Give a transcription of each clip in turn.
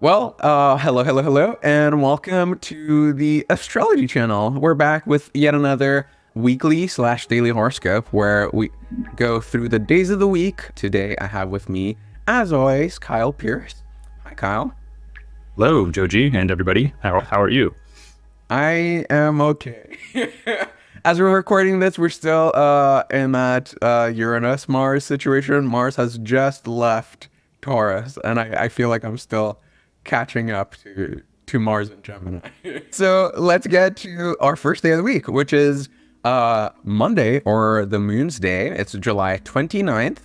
Hello, and welcome to the Astrology Channel. We're back with yet another weekly/daily horoscope where we go through the days of the week. Today, I have with me, as always, Kyle Pierce. Hi, Kyle. Hello, Joji, and everybody. How are you? I am okay. As we're recording this, we're still in that Uranus-Mars situation. Mars has just left Taurus, and I feel like I'm still catching up to Mars and Gemini. So let's get to our first day of the week, which is Monday, or the Moon's Day. It's July 29th.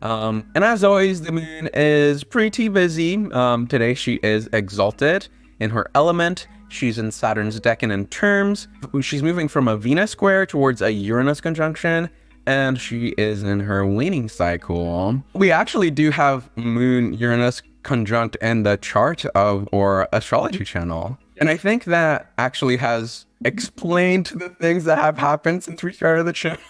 And as always, the Moon is pretty busy. Today she is exalted in her element. She's in Saturn's decan in terms. She's moving from a Venus square towards a Uranus conjunction, and she is in her waning cycle. We actually do have Moon Uranus conjunct in the chart of our Astrology Channel. And I think that actually has explained the things that have happened since we started the channel.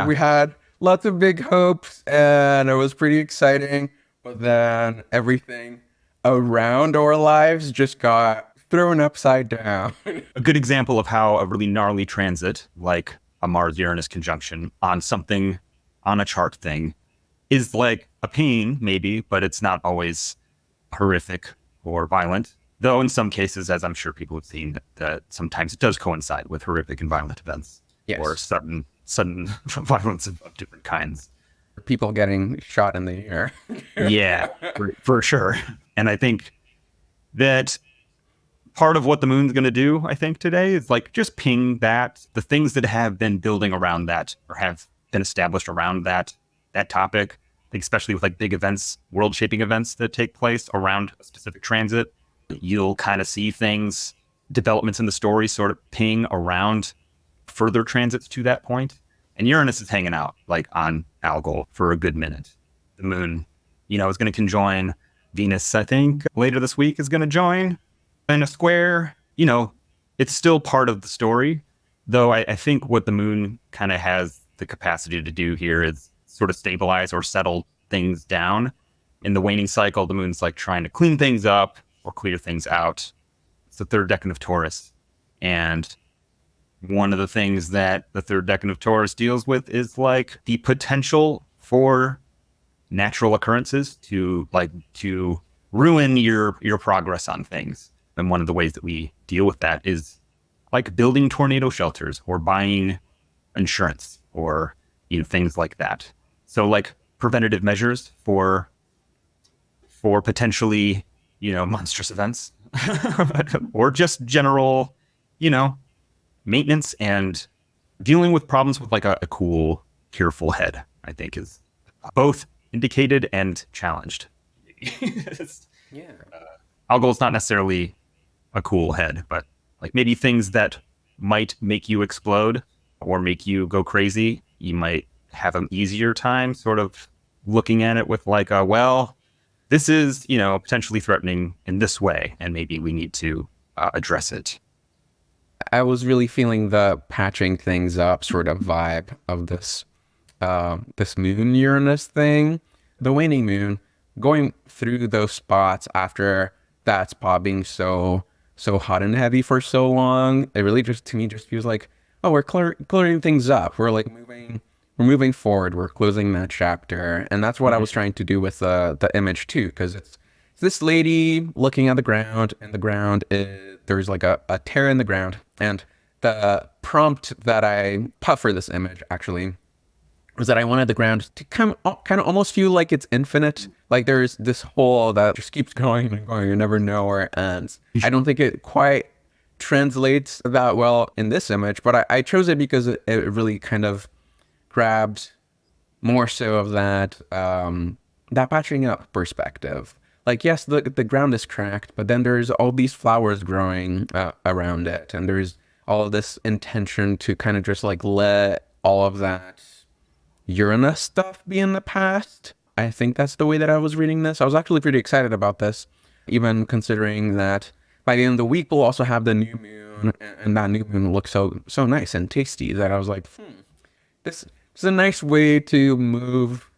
We had lots of big hopes, and it was pretty exciting, but then everything around our lives just got thrown upside down. A good example of how a really gnarly transit, like a Mars-Uranus conjunction on something, on a chart thing, is like a pain, maybe, but it's not always horrific or violent. Though in some cases, as I'm sure people have seen, that sometimes it does coincide with horrific and violent events. Yes. Or sudden violence of different kinds. People getting shot in the air. Yeah, for sure. And I think that part of what the moon's going to do, I think, today is like just ping that, the things that have been building around that or have been established around that topic. I think especially with like big events, world-shaping events that take place around a specific transit, you'll kind of see things, developments in the story sort of ping around further transits to that point. And Uranus is hanging out like on Algol for a good minute. The moon, is going to conjoin Venus, I think, later this week is going to join in a square. It's still part of the story, though I think what the moon kind of has the capacity to do here is sort of stabilize or settle things down. In the waning cycle, the moon's like trying to clean things up or clear things out. It's the third decan of Taurus. And one of the things that the third decan of Taurus deals with is like the potential for natural occurrences to ruin your progress on things. And one of the ways that we deal with that is like building tornado shelters or buying insurance or things like that. So like preventative measures for potentially monstrous events or just general maintenance and dealing with problems with like a cool, careful head, I think is both indicated and challenged. Yeah. Algol is not necessarily a cool head, but like maybe things that might make you explode or make you go crazy, you might have an easier time sort of looking at it with like, this is, potentially threatening in this way, and maybe we need to address it. I was really feeling the patching things up sort of vibe of this moon Uranus thing. The waning moon, going through those spots after that spot being so hot and heavy for so long, it really just feels like, we're clearing things up. We're like we're moving forward. We're closing that chapter. And that's what I was trying to do with the image too, because it's this lady looking at the ground, and the ground there's like a tear in the ground. And the prompt that I put for this image actually was that I wanted the ground to kind of almost feel like it's infinite. Like there's this hole that just keeps going and going. You never know where it ends. I don't think it quite translates that well in this image, but I chose it because it really kind of grabbed more so of that patching up perspective. Like, yes, the ground is cracked, but then there's all these flowers growing around it, and there's all of this intention to kind of just like let all of that Uranus stuff be in the past. I think that's the way that I was reading this. I was actually pretty excited about this, even considering that by the end of the week we'll also have the new moon, and that new moon looks so nice and tasty that I was like, this is a nice way to move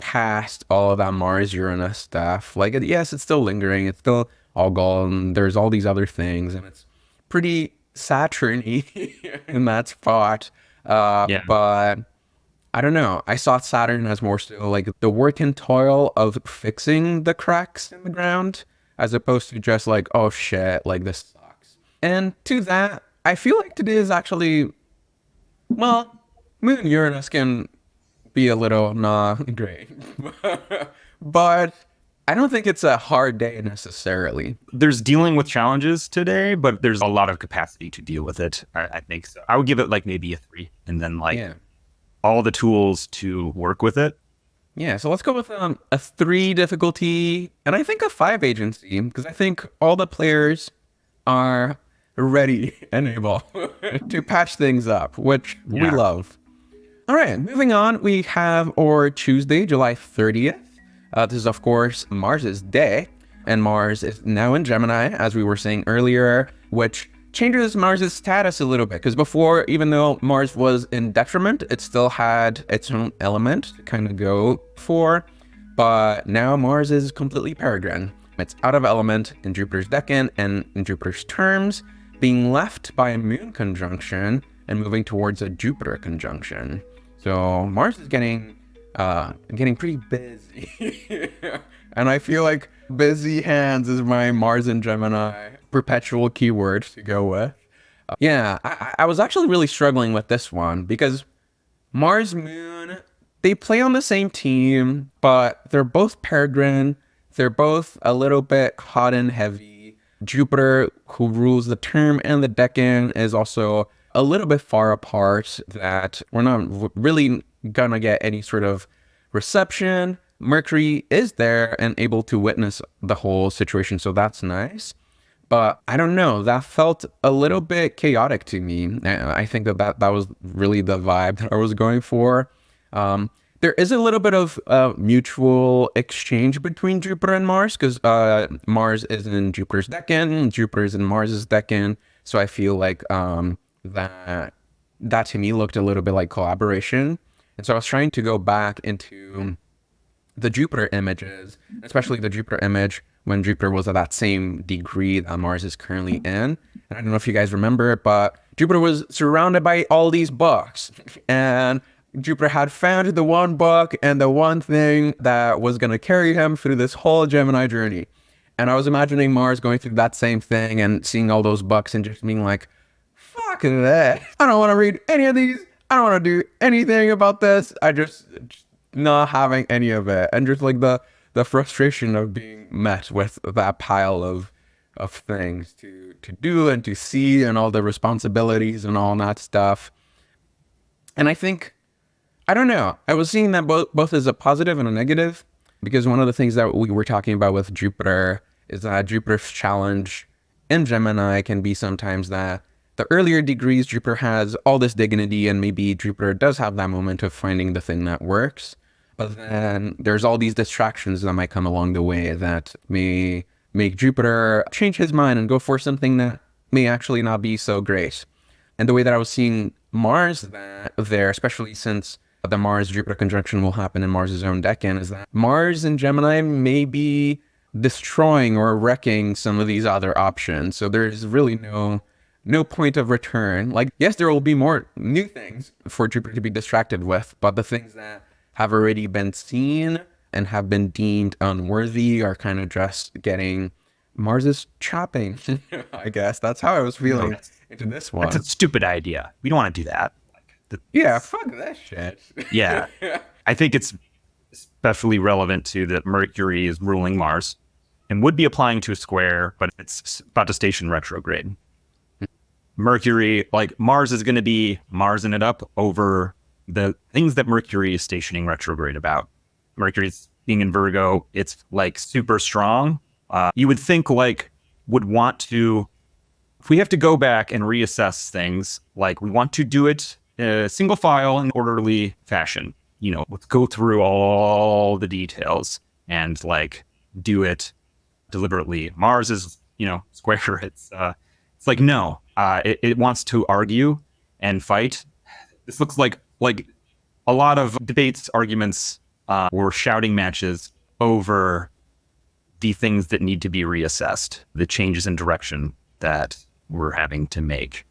past all of that Mars Uranus stuff. Like, yes, it's still lingering. It's still all gone. There's all these other things, and it's pretty Saturn-y in that spot. Yeah. But I don't know. I saw Saturn as more still like the work and toil of fixing the cracks in the ground, as opposed to just like, oh shit, like this sucks. And to that, I feel like today is actually, well, Moon Uranus can be a little not great. But I don't think it's a hard day necessarily. There's dealing with challenges today, but there's a lot of capacity to deal with it. I think so. I would give it like maybe a 3, and then like Yeah. all the tools to work with it. Yeah, so let's go with a 3 difficulty and I think a 5 agency, because I think all the players are ready and able to patch things up, which we Yeah. love. All right, moving on, we have our Tuesday, July 30th. This is, of course, Mars's day, and Mars is now in Gemini, as we were saying earlier, which changes Mars's status a little bit, because before, even though Mars was in detriment, it still had its own element to kind of go for, but now Mars is completely peregrine. It's out of element in Jupiter's decan and in Jupiter's terms, being left by a Moon conjunction and moving towards a Jupiter conjunction. So Mars is getting pretty busy. And I feel like busy hands is my Mars and Gemini perpetual keyword to go with. Yeah, I was actually really struggling with this one because Mars Moon, they play on the same team, but they're both peregrine. They're both a little bit hot and heavy. Jupiter, who rules the term and the decan, is also a little bit far apart, that we're not really gonna get any sort of reception. Mercury is there and able to witness the whole situation, so that's nice. But I don't know, that felt a little bit chaotic to me. I think that was really the vibe that I was going for. There is a little bit of mutual exchange between Jupiter and Mars, because Mars is in Jupiter's decan, Jupiter is in Mars's decan. So I feel like that to me looked a little bit like collaboration. And so I was trying to go back into the Jupiter images, especially the Jupiter image when Jupiter was at that same degree that Mars is currently in. And I don't know if you guys remember, but Jupiter was surrounded by all these books, and Jupiter had found the one book and the one thing that was going to carry him through this whole Gemini journey. And I was imagining Mars going through that same thing and seeing all those books and just being like, fuck that. I don't want to read any of these. I don't want to do anything about this. I just not having any of it. And just like the frustration of being met with that pile of things to do and to see, and all the responsibilities and all that stuff. And I think, I don't know, I was seeing that both as a positive and a negative, because one of the things that we were talking about with Jupiter is that Jupiter's challenge in Gemini can be sometimes that the earlier degrees, Jupiter has all this dignity, and maybe Jupiter does have that moment of finding the thing that works. But then there's all these distractions that might come along the way that may make Jupiter change his mind and go for something that may actually not be so great. And the way that I was seeing Mars there, especially since the Mars-Jupiter conjunction will happen in Mars' own decan, is that Mars in Gemini may be destroying or wrecking some of these other options. So there's really no point of return. Like, yes, there will be more new things for Jupiter to be distracted with, but the things that have already been seen and have been deemed unworthy are kind of just getting Mars's chopping. I guess that's how I was feeling into this one. That's a stupid idea. We don't want to do that. Yeah, fuck that shit. Yeah. I think it's especially relevant to that Mercury is ruling Mars and would be applying to a square, but it's about to station retrograde. Mercury, like Mars is going to be Marsing it up over the things that Mercury is stationing retrograde about. Mercury's being in Virgo, it's like super strong. You would think like would want to, if we have to go back and reassess things, like we want to do it single file in orderly fashion. You know, let's go through all the details and like do it deliberately. Mars is, square. It's like, no, it wants to argue and fight. This looks like a lot of debates, arguments or shouting matches over the things that need to be reassessed, the changes in direction that we're having to make,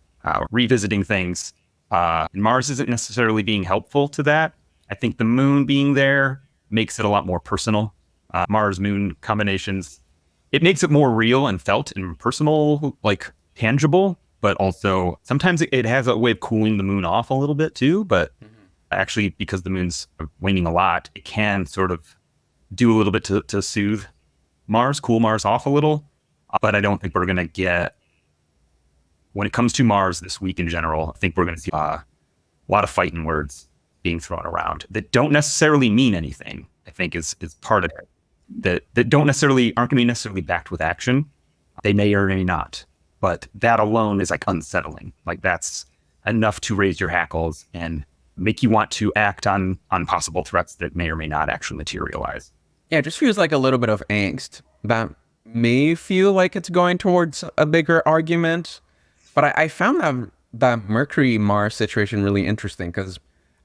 revisiting things. And Mars isn't necessarily being helpful to that. I think the moon being there makes it a lot more personal. Mars-moon combinations, it makes it more real and felt and personal, like tangible, but also sometimes it has a way of cooling the moon off a little bit too. But actually, because the moon's waning a lot, it can sort of do a little bit to soothe Mars, cool Mars off a little. But I don't think we're going to get, when it comes to Mars this week in general, I think we're going to see a lot of fighting words being thrown around that don't necessarily mean anything, I think is part of it. That don't necessarily, aren't going to be necessarily backed with action. They may or may not. But that alone is like unsettling. Like that's enough to raise your hackles and make you want to act on possible threats that may or may not actually materialize. Yeah, it just feels like a little bit of angst that may feel like it's going towards a bigger argument. But I found that Mercury-Mars situation really interesting because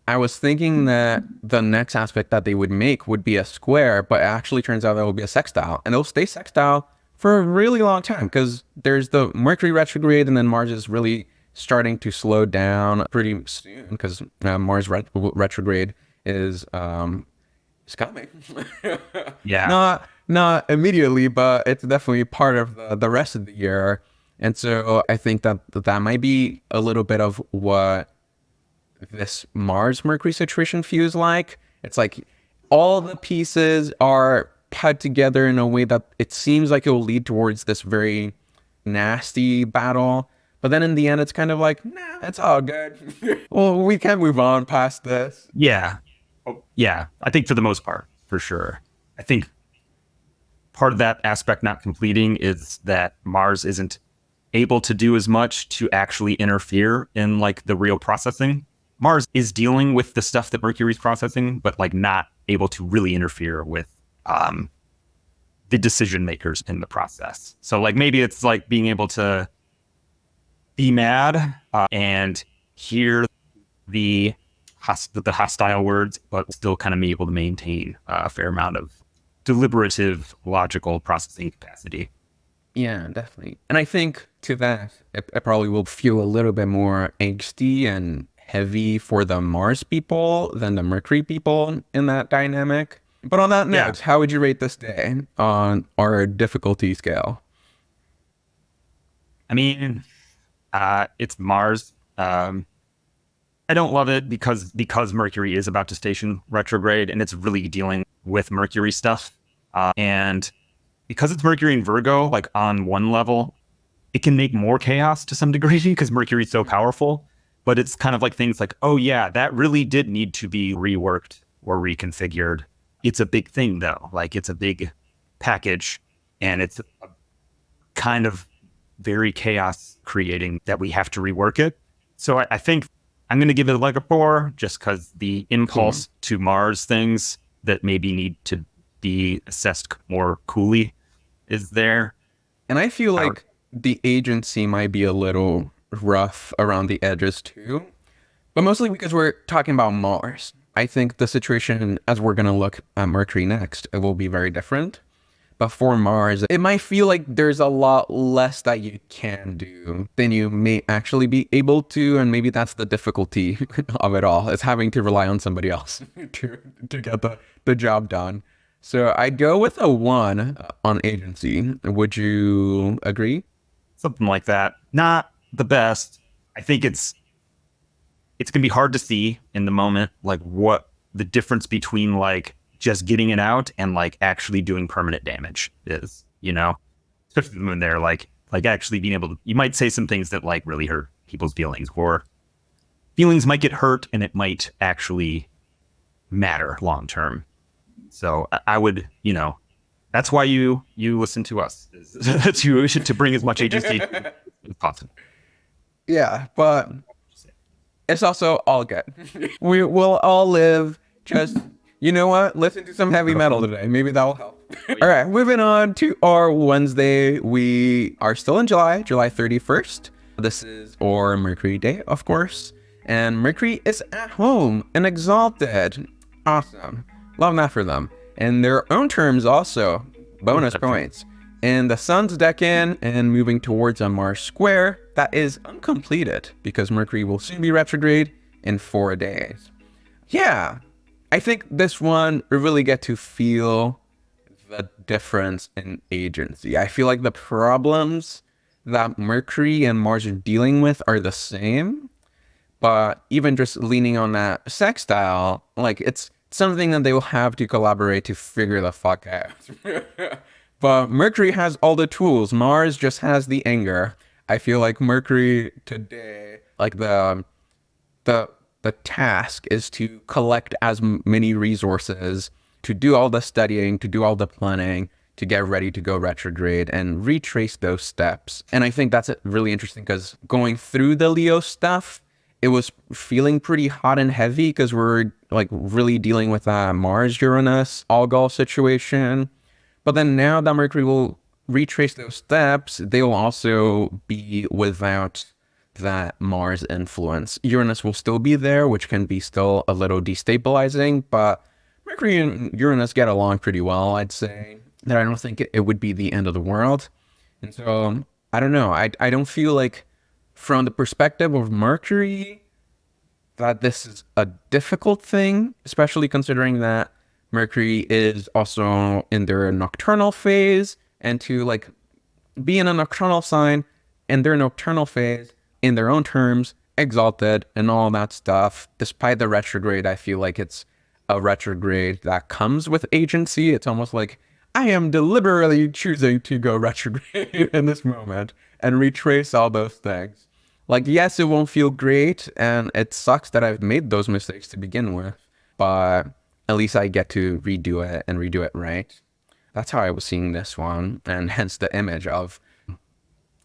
I was thinking that the next aspect that they would make would be a square, but it actually turns out that will be a sextile. And it'll stay sextile for a really long time because there's the Mercury retrograde and then Mars is really starting to slow down pretty soon because Mars retrograde is coming. Yeah. Not immediately, but it's definitely part of the rest of the year. And so I think that might be a little bit of what this Mars-Mercury situation feels like. It's like all the pieces are put together in a way that it seems like it will lead towards this very nasty battle. But then in the end, it's kind of like, nah, it's all good. Well, we can move on past this. Yeah. Yeah. I think for the most part, for sure. I think part of that aspect not completing is that Mars isn't able to do as much to actually interfere in like the real processing. Mars is dealing with the stuff that Mercury's processing, but like not able to really interfere with the decision makers in the process. So like maybe it's like being able to be mad and hear the hostile words, but still kind of be able to maintain a fair amount of deliberative, logical processing capacity. Yeah, definitely. And I think to that, it probably will feel a little bit more angsty and heavy for the Mars people than the Mercury people in that dynamic. But on that note, how would you rate this day on our difficulty scale? I mean, it's Mars. I don't love it because Mercury is about to station retrograde and it's really dealing with Mercury stuff. And because it's Mercury in Virgo, like on one level, it can make more chaos to some degree because Mercury's so powerful. But it's kind of like things like, oh yeah, that really did need to be reworked or reconfigured. It's a big thing though. Like it's a big package and it's a kind of very chaos creating that we have to rework it. So I think I'm going to give it like a 4 just because the impulse to Mars things that maybe need to be assessed more coolly is there. And I feel like the agency might be a little rough around the edges too, but mostly because we're talking about Mars. I think the situation, as we're going to look at Mercury next, it will be very different. But for Mars, it might feel like there's a lot less that you can do than you may actually be able to. And maybe that's the difficulty of it all, is having to rely on somebody else to get the job done. So I go with a 1 on agency. Would you agree? Something like that. Not the best. I think it's going to be hard to see in the moment, like what the difference between like just getting it out and like actually doing permanent damage is, you know, especially the moon there, like actually being able to, you might say some things that like really hurt people's feelings, or feelings might get hurt and it might actually matter long term. So I would, you know, that's why you listen to us, to bring as much agency as possible. Yeah, but it's also all good. We will all live. Just, you know what? Listen to some heavy metal today. Maybe that will help. All right, moving on to our Wednesday. We are still in July 31st. This is our Mercury day, of course. And Mercury is at home and exalted. Awesome. Love that for them. And their own terms also, bonus points. In the Sun's decan and moving towards a Mars square that is uncompleted because Mercury will soon be retrograde in 4 days. Yeah, I think this one we really get to feel the difference in agency. I feel like the problems that Mercury and Mars are dealing with are the same, but even just leaning on that sextile, like it's something that they will have to collaborate to figure the fuck out. But Mercury has all the tools. Mars just has the anger. I feel like Mercury today, like the task is to collect as many resources, to do all the studying, to do all the planning, to get ready to go retrograde and retrace those steps. And I think that's really interesting because going through the Leo stuff, it was feeling pretty hot and heavy because we're like really dealing with that Mars Uranus Algol situation. But then now that Mercury will retrace those steps, they will also be without that Mars influence. Uranus will still be there, which can be still a little destabilizing, but Mercury and Uranus get along pretty well, I'd say. That I don't think it would be the end of the world. And so, I don't know. I don't feel like from the perspective of Mercury that this is a difficult thing, especially considering that Mercury is also in their nocturnal phase, and to like be in a nocturnal sign in their nocturnal phase in their own terms, exalted and all that stuff. Despite the retrograde, I feel like it's a retrograde that comes with agency. It's almost like I am deliberately choosing to go retrograde in this moment and retrace all those things. Like, yes, it won't feel great, and it sucks that I've made those mistakes to begin with, but at least I get to redo it and redo it right. That's how I was seeing this one, and hence the image of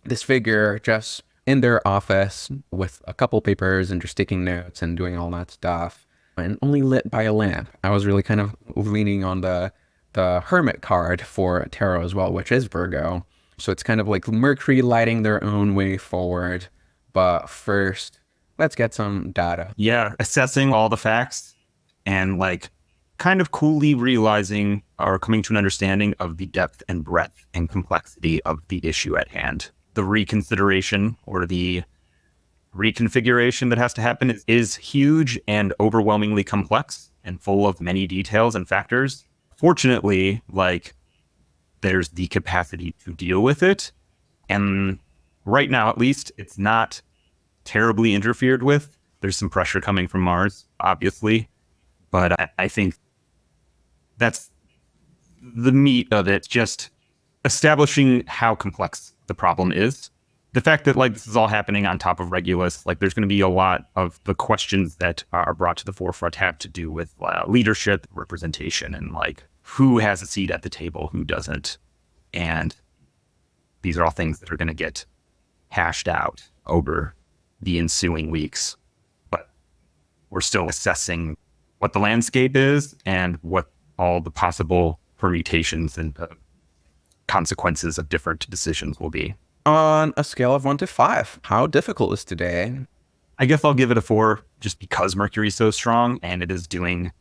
this figure just in their office with a couple papers and just taking notes and doing all that stuff, and only lit by a lamp. I was really kind of leaning on the Hermit card for tarot as well, which is Virgo. So it's kind of like Mercury lighting their own way forward. But first, let's get some data. Yeah, assessing all the facts and like kind of coolly realizing or coming to an understanding of the depth and breadth and complexity of the issue at hand. The reconsideration or the reconfiguration that has to happen is huge and overwhelmingly complex and full of many details and factors. Fortunately, like there's the capacity to deal with it. And right now, at least, it's not terribly interfered with. There's some pressure coming from Mars, obviously. But I think that's the meat of it, just establishing how complex the problem is. The fact that like this is all happening on top of Regulus, like there's going to be a lot of the questions that are brought to the forefront have to do with leadership, representation, and like who has a seat at the table, who doesn't. And these are all things that are going to get hashed out over the ensuing weeks. But we're still assessing what the landscape is and what all the possible permutations and consequences of different decisions will be. On a scale of 1 to 5, how difficult is today? I guess I'll give it a 4 just because Mercury is so strong and it is doing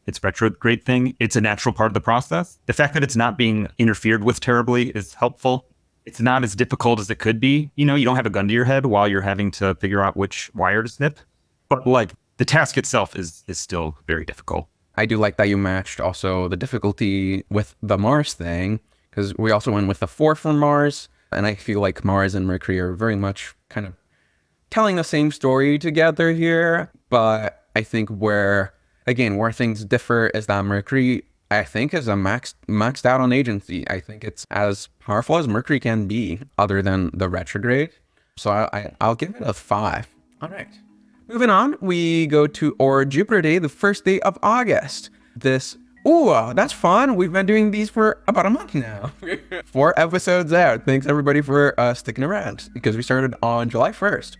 its retrograde thing. It's a natural part of the process. The fact that it's not being interfered with terribly is helpful. It's not as difficult as it could be. You know, you don't have a gun to your head while you're having to figure out which wire to snip. But like the task itself is still very difficult. I do like that you matched also the difficulty with the Mars thing, because we also went with the 4 from Mars. And I feel like Mars and Mercury are very much kind of telling the same story together here. But I think where things differ is that Mercury, I think, is maxed out on agency. I think it's as powerful as Mercury can be, other than the retrograde. So I'll give it a 5. All right. Moving on, we go to our Jupiter Day, the first day of August. That's fun. We've been doing these for about a month now. 4 episodes out. Thanks everybody for sticking around, because we started on July 1st.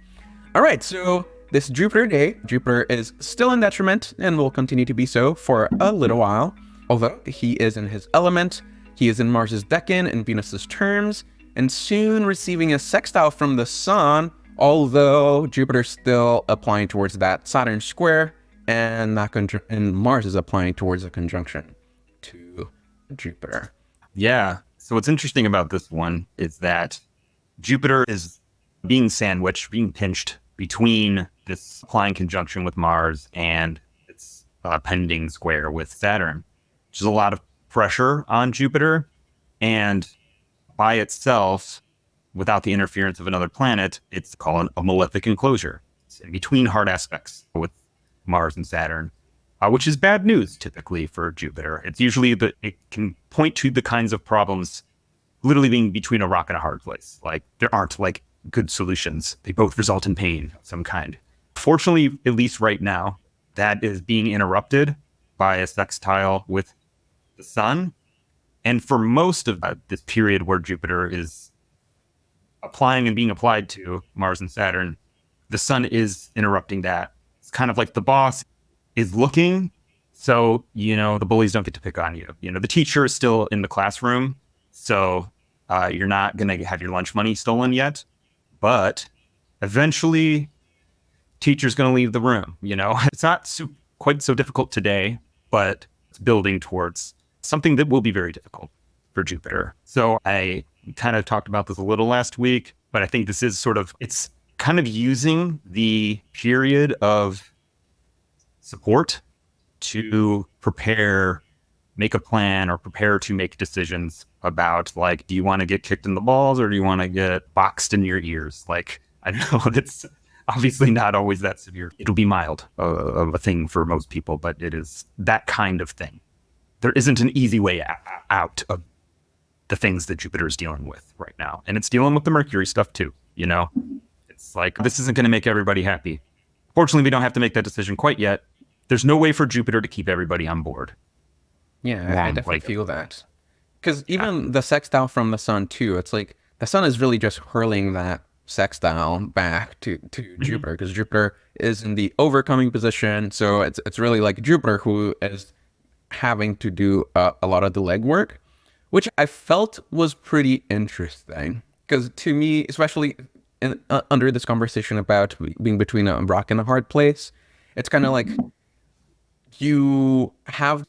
All right, so this Jupiter Day, Jupiter is still in detriment and will continue to be so for a little while. Although he is in his element, he is in Mars's decan and Venus's terms, and soon receiving a sextile from the Sun, although Jupiter's still applying towards that Saturn square and and Mars is applying towards a conjunction to Jupiter. Yeah. So what's interesting about this one is that Jupiter is being sandwiched, being pinched between this applying conjunction with Mars and its pending square with Saturn, which is a lot of pressure on Jupiter. And by itself, without the interference of another planet, it's called a malefic enclosure. It's in between hard aspects with Mars and Saturn, which is bad news typically for Jupiter. It's usually it can point to the kinds of problems literally being between a rock and a hard place. Like there aren't like good solutions. They both result in pain of some kind. Fortunately, at least right now, that is being interrupted by a sextile with the sun. And for most of this period where Jupiter is applying and being applied to Mars and Saturn, the sun is interrupting that. It's kind of like the boss is looking, so, the bullies don't get to pick on you. The teacher is still in the classroom, so you're not going to have your lunch money stolen yet. But eventually, teacher's going to leave the room. It's not quite so difficult today, but it's building towards something that will be very difficult for Jupiter. So I kind of talked about this a little last week, but I think this is it's kind of using the period of support to make a plan or prepare to make decisions about, like, do you want to get kicked in the balls or do you want to get boxed in your ears? Like, I know that's obviously not always that severe. It'll be mild of a thing for most people, but it is that kind of thing. There isn't an easy way out of the things that Jupiter is dealing with right now. And it's dealing with the Mercury stuff too, It's like, this isn't going to make everybody happy. Fortunately, we don't have to make that decision quite yet. There's no way for Jupiter to keep everybody on board. Yeah, I definitely feel that. Because even the sextile from the sun too, it's like the sun is really just hurling that sextile back to Jupiter, because Jupiter is in the overcoming position. So it's really like Jupiter who is having to do a lot of the legwork, which I felt was pretty interesting. Because to me, especially under this conversation about being between a rock and a hard place, it's kind of like you have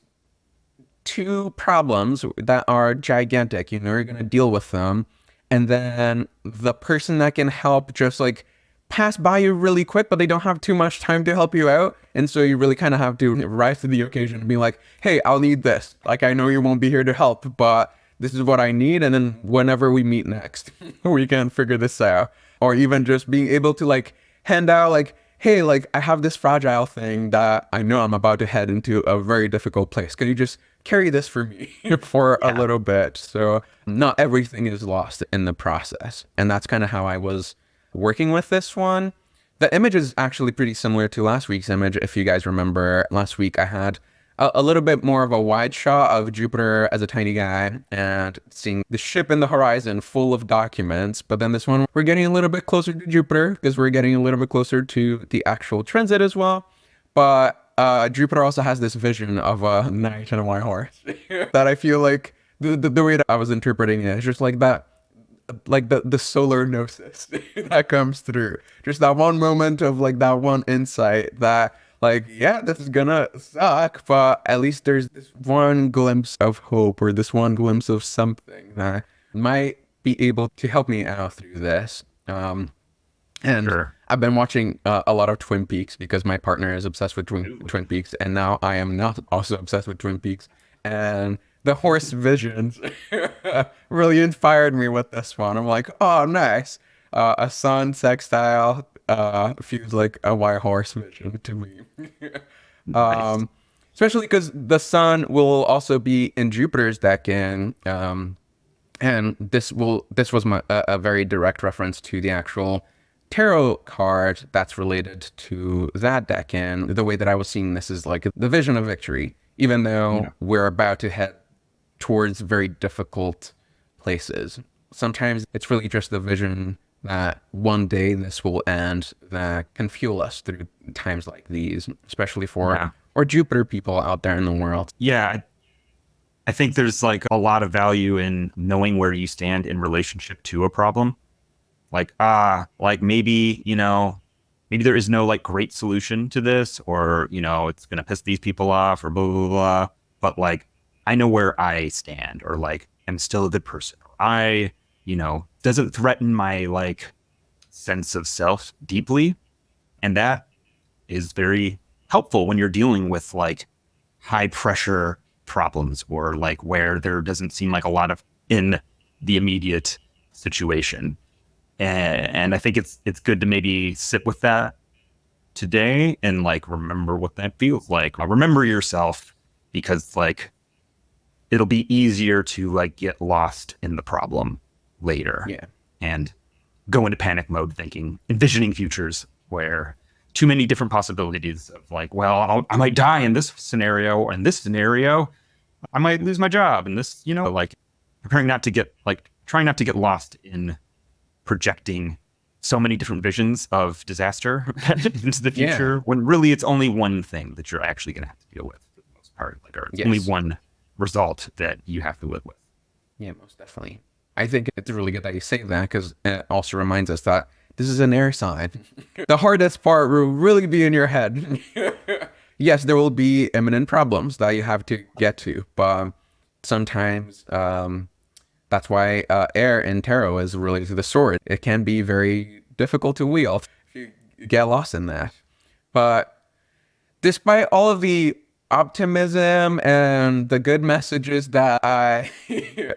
two problems that are gigantic, you're going to deal with them. And then the person that can help just like pass by you really quick, but they don't have too much time to help you out. And so you really kind of have to rise to the occasion and be like, hey, I'll need this. Like, I know you won't be here to help, but this is what I need. And then whenever we meet next, we can figure this out. Or even just being able to like hand out like, hey, like I have this fragile thing that I know I'm about to head into a very difficult place. Can you just carry this for me for a little bit? So not everything is lost in the process. And that's kind of how I was working with this one. The image is actually pretty similar to last week's image. If you guys remember, last week I had a little bit more of a wide shot of Jupiter as a tiny guy and seeing the ship in the horizon full of documents. But then this one, we're getting a little bit closer to Jupiter because we're getting a little bit closer to the actual transit as well. But Jupiter also has this vision of a knight and a white horse that I feel like the way that I was interpreting it is just like that, like the solar gnosis that comes through. Just that one moment of like that one insight that, like, yeah, this is gonna suck, but at least there's this one glimpse of hope or this one glimpse of something that might be able to help me out through this. And sure. I've been watching a lot of Twin Peaks because my partner is obsessed with Twin Peaks, and now I am not also obsessed with Twin Peaks. And the horse visions really inspired me with this one. I'm like, oh, nice. A sun sextile feels like a white horse vision to me. Nice. Especially because the sun will also be in Jupiter's decan, and this was a very direct reference to the actual tarot card that's related to that decan. The way that I was seeing this is like the vision of victory, even though we're about to head towards very difficult places. Sometimes it's really just the vision that one day this will end that can fuel us through times like these, especially for or Jupiter people out there in the world. Yeah, I think there's like a lot of value in knowing where you stand in relationship to a problem. Like, like maybe, maybe there is no like great solution to this, or, you know, it's going to piss these people off or blah, blah, blah. But like, I know where I stand, or like, I'm still a good person. I, you know, doesn't threaten my like sense of self deeply. And that is very helpful when you're dealing with like high pressure problems, or like where there doesn't seem like a lot of in the immediate situation. And I think it's good to maybe sit with that today and like remember what that feels like. Remember yourself, because like it'll be easier to like get lost in the problem later. Yeah. And go into panic mode thinking, envisioning futures where too many different possibilities of like, well, I might die in this scenario, or in this scenario, I might lose my job. And this, you know, like trying not to get lost in projecting so many different visions of disaster into the future, when really it's only one thing that you're actually going to have to deal with for the most part. Like, or it's only one result that you have to live with. Yeah, most definitely. I think it's really good that you say that, because it also reminds us that this is an air sign. The hardest part will really be in your head. Yes, there will be imminent problems that you have to get to, but sometimes that's why air in tarot is related to the sword. It can be very difficult to wield if you get lost in that. But despite all of the optimism and the good messages that I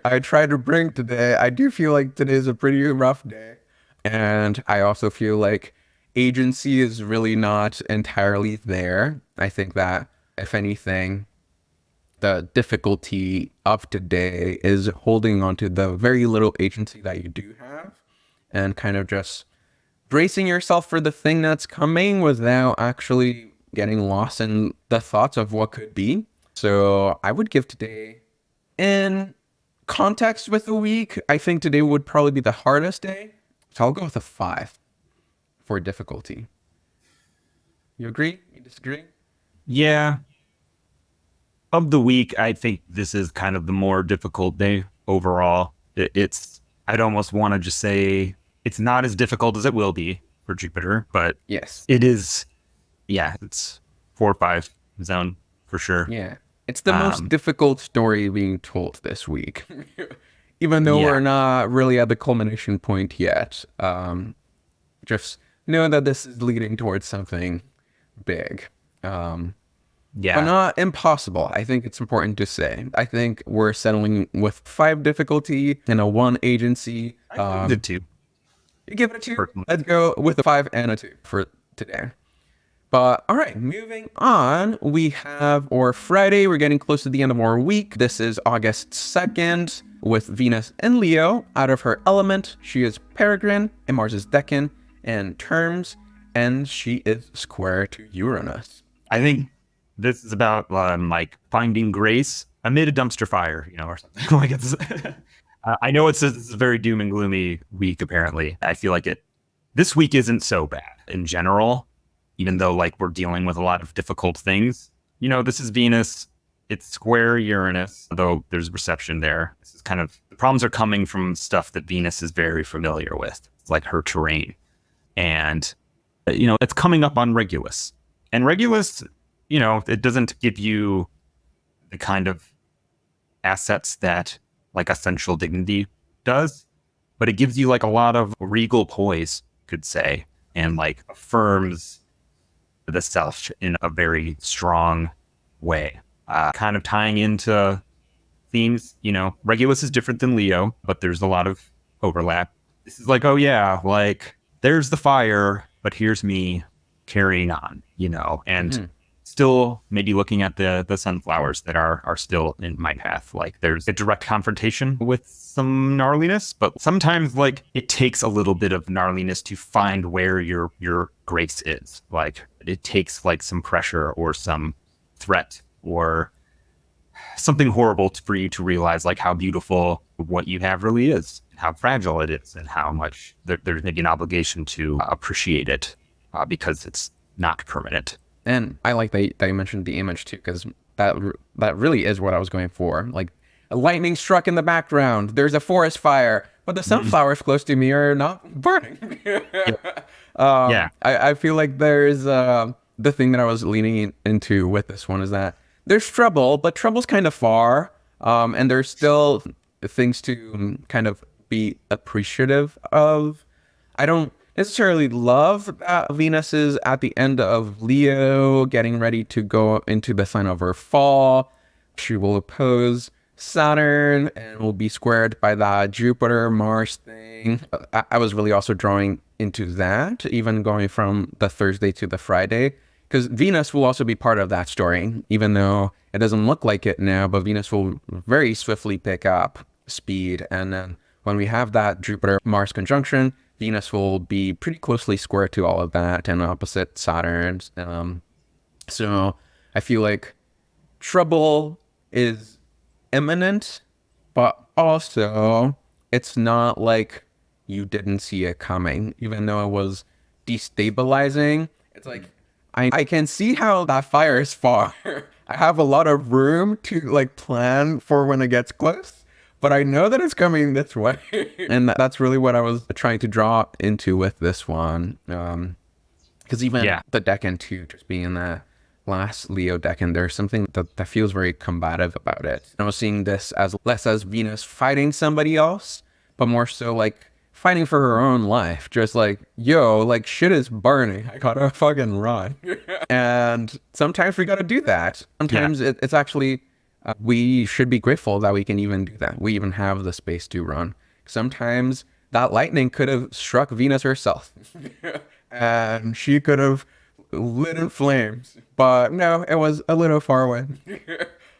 I try to bring today, I do feel like today is a pretty rough day. And I also feel like agency is really not entirely there. I think that, if anything, the difficulty of today is holding on to the very little agency that you do have, and kind of just bracing yourself for the thing that's coming without actually getting lost in the thoughts of what could be. So I would give today, in context with the week, I think today would probably be the hardest day. So I'll go with a 5 for difficulty. You agree? You disagree? Yeah. Of the week, I think this is kind of the more difficult day overall. I'd almost want to just say it's not as difficult as it will be for Jupiter, but yes, it is. Yeah, it's 4 or 5 zone for sure. Yeah. It's the most difficult story being told this week. Even though we're not really at the culmination point yet. Just know that this is leading towards something big. But not impossible. I think it's important to say. I think we're settling with 5 difficulty and a 1 agency. I give it a 2. You give it a 2? Personally. Let's go with a 5 and a 2 for today. But all right, moving on, we have our Friday. We're getting close to the end of our week. This is August 2nd with Venus in Leo out of her element. She is peregrine and Mars is decan and terms, and she is square to Uranus. I think this is about like finding grace amid a dumpster fire, you know, or something. Like it's. I know it's a very doom and gloomy week. Apparently, I feel like this week isn't so bad in general. Even though like we're dealing with a lot of difficult things, you know, this is Venus, it's square Uranus, though there's reception there. This is kind of, the problems are coming from stuff that Venus is very familiar with. It's like her terrain. And, you know, it's coming up on Regulus. And Regulus, you know, it doesn't give you the kind of assets that like Essential Dignity does, but it gives you like a lot of regal poise, could say, and like affirms the self in a very strong way. Kind of tying into themes, you know, Regulus is different than Leo, but there's a lot of overlap. This is like, oh yeah, like there's the fire, but here's me carrying on, you know, and still maybe looking at the sunflowers that are still in my path. Like there's a direct confrontation with some gnarliness, but sometimes like it takes a little bit of gnarliness to find where your grace is. Like it takes like some pressure or some threat or something horrible for you to realize like how beautiful what you have really is, how fragile it is, and how much there's maybe an obligation to appreciate it because it's not permanent. And I like that you mentioned the image too, because that really is what I was going for. Like a lightning struck in the background. There's a forest fire, but the sunflowers close to me are not burning. Yeah. I feel like there's the thing that I was leaning into with this one is that there's trouble, but trouble's kind of far, and there's still things to kind of be appreciative of. I don't necessarily love that Venus is at the end of Leo, getting ready to go into the sign of her fall. She will oppose Saturn and will be squared by that Jupiter Mars thing. I was really also drawing into that, even going from the Thursday to the Friday, because Venus will also be part of that story, even though it doesn't look like it now, but Venus will very swiftly pick up speed. And then when we have that Jupiter Mars conjunction, Venus will be pretty closely square to all of that and opposite Saturn. So I feel like trouble is imminent, but also it's not like you didn't see it coming, even though it was destabilizing. It's like, I can see how that fire is far. I have a lot of room to like plan for when it gets close, but I know that it's coming this way. And that's really what I was trying to draw into with this one. Because even the decan too, just being in that last Leo decan, there's something that feels very combative about it. I was seeing this as less as Venus fighting somebody else, but more so like fighting for her own life. Just like, yo, like shit is burning. I gotta fucking run. And sometimes we gotta do that. Sometimes it's actually, we should be grateful that we can even do that. We even have the space to run. Sometimes that lightning could have struck Venus herself. And she could have lit in flames. But no, it was a little far away.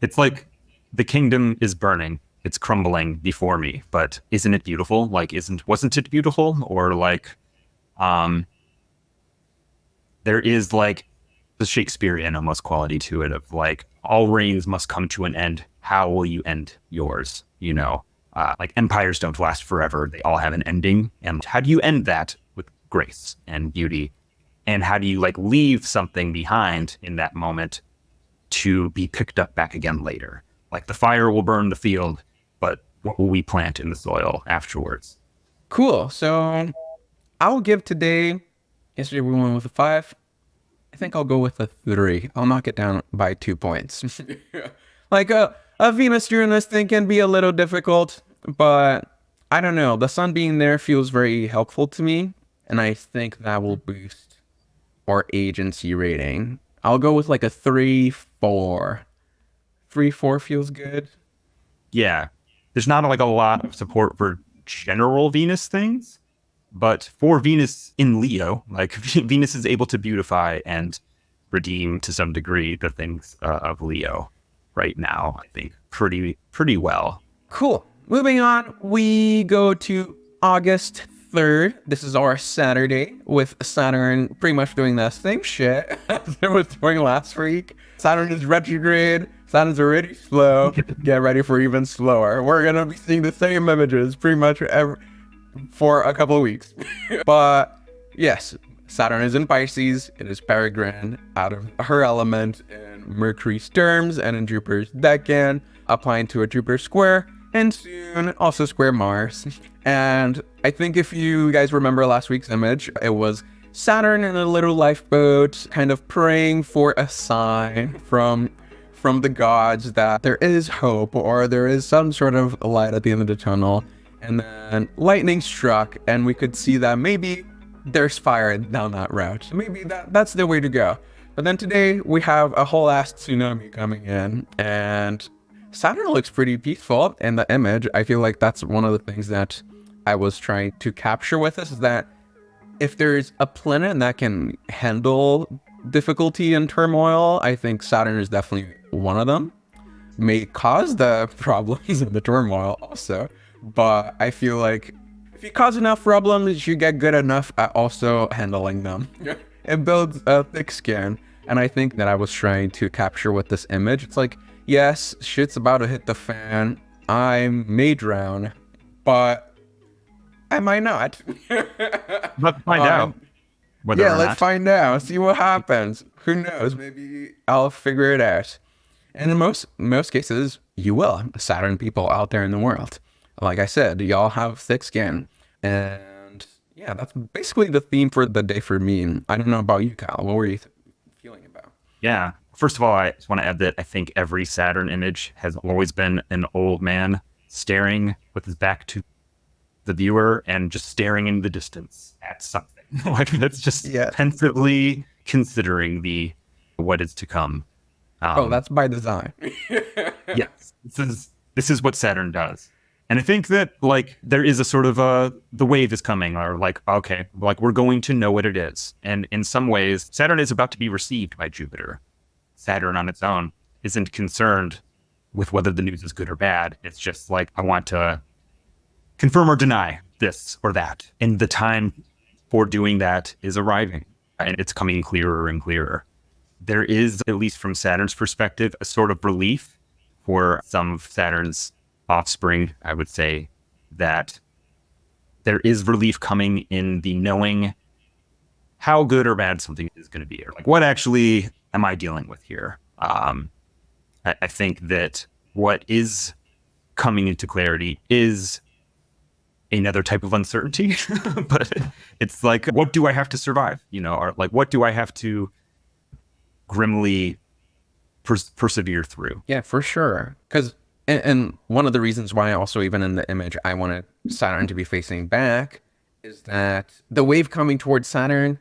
It's like the kingdom is burning. It's crumbling before me, but isn't it beautiful? Like, wasn't it beautiful? Or like, there is like the Shakespearean almost quality to it of like, all reigns must come to an end. How will you end yours? You know, like empires don't last forever. They all have an ending. And how do you end that with grace and beauty? And how do you like leave something behind in that moment to be picked up back again later? Like the fire will burn the field, but what will we plant in the soil afterwards? Cool. So I'll give today, yesterday we went with a 5. I think I'll go with a 3. I'll knock it down by 2 points. Like a Venus Uranus thing can be a little difficult, but I don't know. The sun being there feels very helpful to me, and I think that will boost our agency rating. I'll go with like a 3-4. 3-4 feels good. Yeah. There's not like a lot of support for general Venus things, but for Venus in Leo, like Venus is able to beautify and redeem to some degree the things of Leo right now, I think pretty well. Cool. Moving on, we go to August 3rd. This is our Saturday with Saturn pretty much doing the same shit as it was doing last week. Saturn is retrograde. Saturn's already slow. Get ready for even slower. We're going to be seeing the same images pretty much for a couple of weeks. But yes, Saturn is in Pisces. It is peregrine out of her element in Mercury's terms and in Jupiter's decan, applying to a Jupiter square, and soon also square Mars. And I think if you guys remember last week's image, it was Saturn in a little lifeboat, kind of praying for a sign from the gods that there is hope or there is some sort of light at the end of the tunnel. And then lightning struck, and we could see that maybe there's fire down that route. Maybe that's the way to go. But then today we have a whole ass tsunami coming in, and Saturn looks pretty peaceful in the image. I feel like that's one of the things that I was trying to capture with this, is that if there's a planet that can handle difficulty and turmoil, I think Saturn is definitely one of them. May cause the problems and the turmoil also, but I feel like if you cause enough problems, you get good enough at also handling them. It builds a thick skin, and I think that I was trying to capture with this image. It's like, yes, shit's about to hit the fan. I may drown, but I might not. Let's find out. Yeah, let's find out. See what happens. Who knows? Maybe I'll figure it out. And in most cases, you will. Saturn people out there in the world. like I said, y'all have thick skin. And yeah, that's basically the theme for the day for me. I don't know about you, Kyle. What were you feeling about? Yeah. First of all, I just want to add that I think every Saturn image has always been an old man staring with his back to the viewer and just staring in the distance at something. Like that's just Yeah. pensively considering the what is to come. Oh, that's by design. Yes, this is what Saturn does. And I think that like there is a sort of the wave is coming, or like, okay, like we're going to know what it is. And in some ways, Saturn is about to be received by Jupiter. Saturn on its own isn't concerned with whether the news is good or bad. It's just like, I want to confirm or deny this or that. And the time for doing that is arriving, and it's coming clearer and clearer. There is, at least from Saturn's perspective, a sort of relief for some of Saturn's offspring. I would say that there is relief coming in the knowing how good or bad something is going to be, or like what actually am I dealing with here. I think that what is coming into clarity is another type of uncertainty, but it's like, what do I have to survive? Or like, what do I have to grimly persevere through? Yeah, for sure. Because, and one of the reasons why also even in the image I wanted Saturn to be facing back is that the wave coming towards Saturn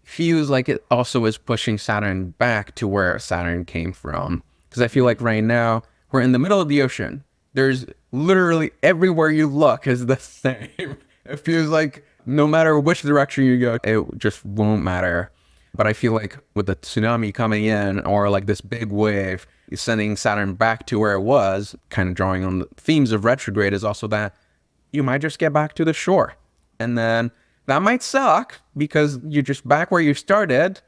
feels like it also is pushing Saturn back to where Saturn came from. Because I feel like right now we're in the middle of the ocean. There's literally everywhere you look is the same. It feels like no matter which direction you go, it just won't matter. But I feel like with the tsunami coming in, or like this big wave sending Saturn back to where it was, kind of drawing on the themes of retrograde, is also that you might just get back to the shore. And then that might suck because you're just back where you started,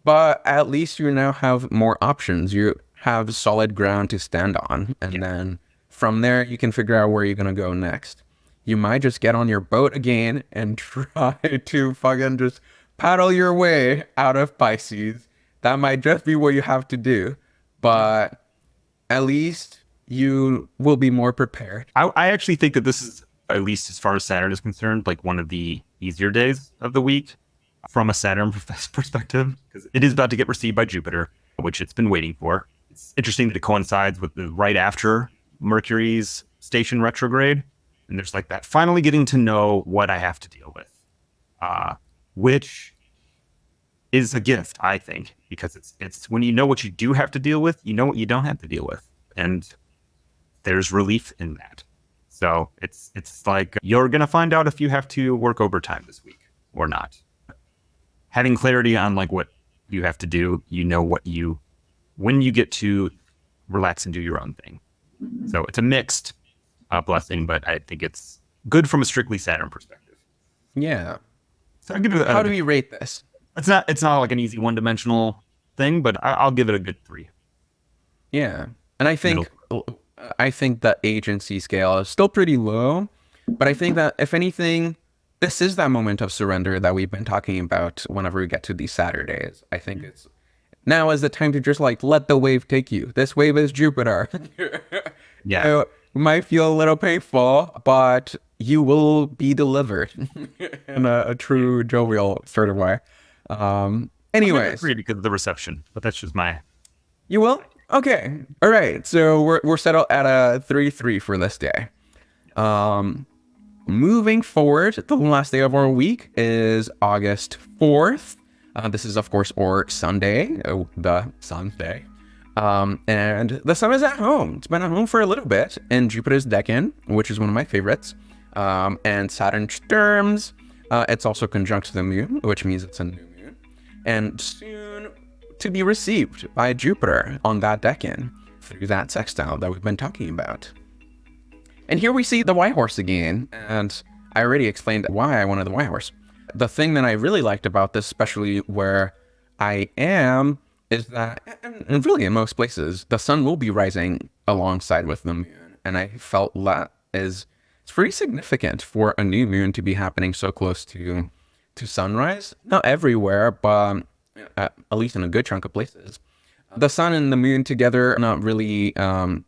but at least you now have more options. You have solid ground to stand on. And then from there, you can figure out where you're going to go next. You might just get on your boat again and try to fucking just paddle your way out of Pisces. That might just be what you have to do. But at least you will be more prepared. I actually think that this is, at least as far as Saturn is concerned, like one of the easier days of the week from a Saturn perspective, because it is about to get received by Jupiter, which it's been waiting for. It's interesting that it coincides with the right after Mercury's station retrograde. And there's like that finally getting to know what I have to deal with, which is a gift, I think, because it's when you know what you do have to deal with, you know what you don't have to deal with. And there's relief in that. So it's like you're going to find out if you have to work overtime this week or not. Having clarity on like what you have to do, when you get to relax and do your own thing. So it's a mixed blessing, but I think it's good from a strictly Saturn perspective. Yeah. So I'll give it How do we rate this? It's not like an easy one-dimensional thing, but I'll give it a good 3. Yeah. And I think the agency scale is still pretty low, but I think that if anything, this is that moment of surrender that we've been talking about whenever we get to these Saturdays. I think it's now is the time to just like let the wave take you. This wave is Jupiter. Yeah. It might feel a little painful, but you will be delivered in a true jovial sort of way. Anyways, because of the reception, but that's just my. You will? Okay. All right. So we're settled at a 3-3 for this day. Moving forward, the last day of our week is August 4th. This is, of course, our Sunday, the Sun's day. And the sun is at home. It's been at home for a little bit in Jupiter's decan, which is one of my favorites. And Saturn storms. It's also conjunct the moon, which means it's a new moon. And soon to be received by Jupiter on that decan through that sextile that we've been talking about. And here we see the white horse again. And I already explained why I wanted the white horse. The thing that I really liked about this, especially where I am, is that, and really in most places, the sun will be rising alongside with the moon. And I felt that it's pretty significant for a new moon to be happening so close to sunrise. Not everywhere, but at least in a good chunk of places. The sun and the moon together are not really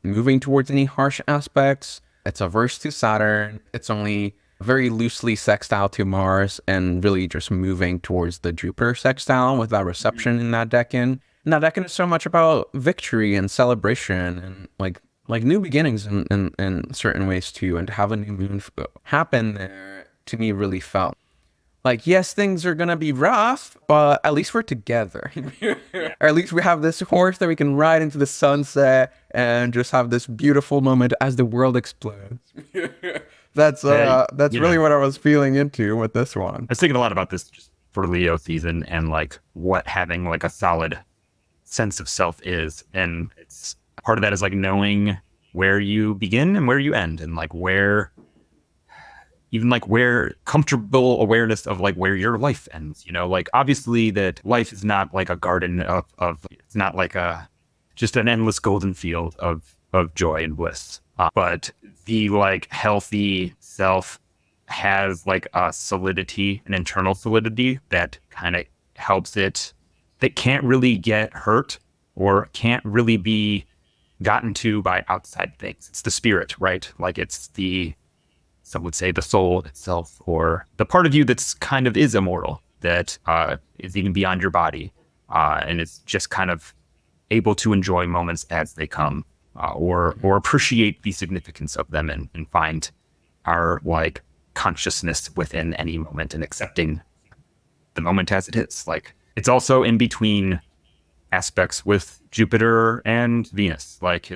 moving towards any harsh aspects. It's averse to Saturn. It's only very loosely sextile to Mars and really just moving towards the Jupiter sextile with that reception in that decan. And that decan is so much about victory and celebration and like new beginnings in certain ways too. And to have a new moon happen there to me really felt like, yes, things are going to be rough, but at least we're together. Or at least we have this horse that we can ride into the sunset and just have this beautiful moment as the world explodes. That's really what I was feeling into with this one. I was thinking a lot about this just for Leo season and like what having like a solid sense of self is. And it's part of that is like knowing where you begin and where you end, and like where comfortable awareness of like where your life ends, you know, like obviously that life is not like a garden of it's not like just an endless golden field of joy and bliss. But the like healthy self has like a solidity, an internal solidity that kind of helps it, that can't really get hurt or can't really be gotten to by outside things. It's the spirit, right? Like it's some would say the soul itself, or the part of you that's kind of is immortal, that is even beyond your body, and it's just kind of able to enjoy moments as they come, or appreciate the significance of them, and find our like consciousness within any moment and accepting the moment as it is. Like it's also in between aspects with Jupiter and Venus. Like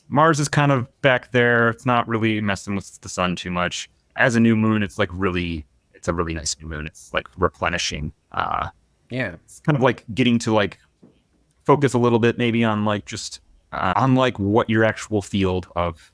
Mars is kind of back there. It's not really messing with the sun too much. As a new moon, it's a really nice new moon. It's like replenishing. It's kind of like getting to like focus a little bit maybe on like just on like what your actual field of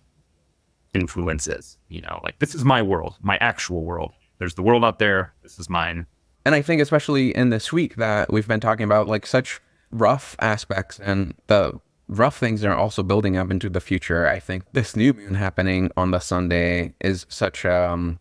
influence is. You know, like this is my world, my actual world. There's the world out there. This is mine. And I think especially in this week that we've been talking about like such rough aspects, and the rough things are also building up into the future. I think this new moon happening on the Sunday is such a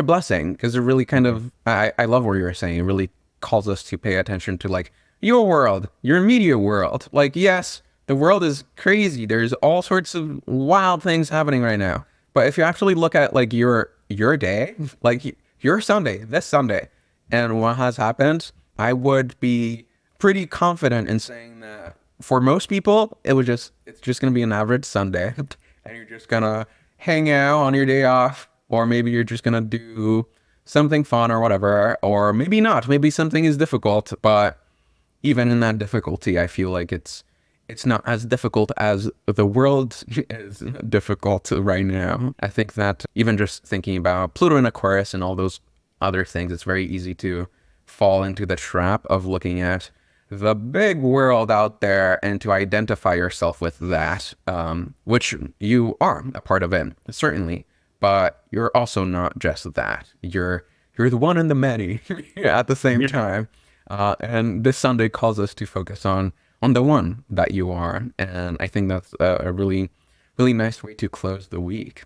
blessing, because it really kind of, I love what you were saying. It really calls us to pay attention to like your world, your immediate world. Like, yes, the world is crazy. There's all sorts of wild things happening right now. But if you actually look at like your day, like your Sunday, this Sunday, and what has happened, I would be pretty confident in saying that for most people, it's just going to be an average Sunday, and you're just going to hang out on your day off, or maybe you're just going to do something fun or whatever, or maybe not. Maybe something is difficult, but even in that difficulty, I feel like it's not as difficult as the world is difficult right now. I think that even just thinking about Pluto and Aquarius and all those other things, it's very easy to fall into the trap of looking at the big world out there and to identify yourself with that, which you are a part of it, certainly, but you're also not just that. You're the one and the many at the same time. And this Sunday calls us to focus on the one that you are. And I think that's a really, really nice way to close the week.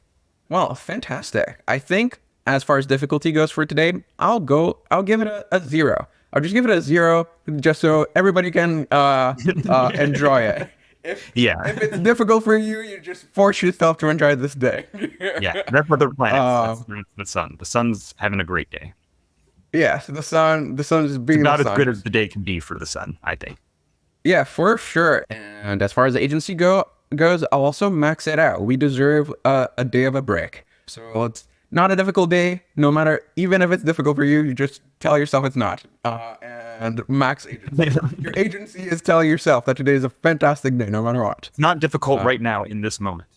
Well, fantastic. I think as far as difficulty goes for today, I'll give it a 0. I'll just give it a 0, just so everybody can enjoy it. If it's difficult for you, you just force yourself to enjoy this day. That's what the planets. That's the sun. The sun's having a great day. Yeah, so the sun is being about as good as the day can be for the sun, I think. Yeah, for sure. And as far as the agency goes, I'll also max it out. We deserve a day of a break. So it's not a difficult day, no matter, even if it's difficult for you, you just tell yourself it's not. And max agency. Your agency is telling yourself that today is a fantastic day, no matter what. It's not difficult right now in this moment.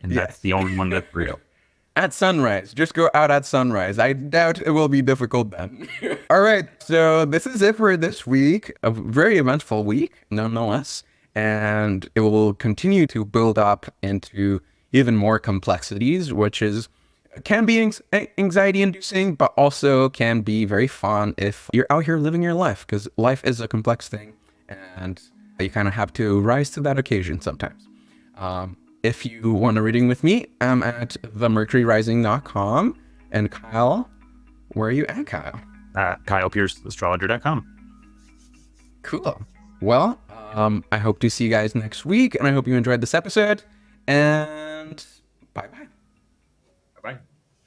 And that's the only one that's real. At sunrise. Just go out at sunrise. I doubt it will be difficult then. All right. So this is it for this week. A very eventful week, nonetheless. And it will continue to build up into even more complexities, which can be anxiety inducing, but also can be very fun if you're out here living your life, because life is a complex thing and you kind of have to rise to that occasion sometimes. If you want a reading with me, I'm at themercuryrising.com. And Kyle, where are you at, Kyle? Kyle Pierce, astrologer.com. Cool. Well, I hope to see you guys next week, and I hope you enjoyed this episode, and bye-bye.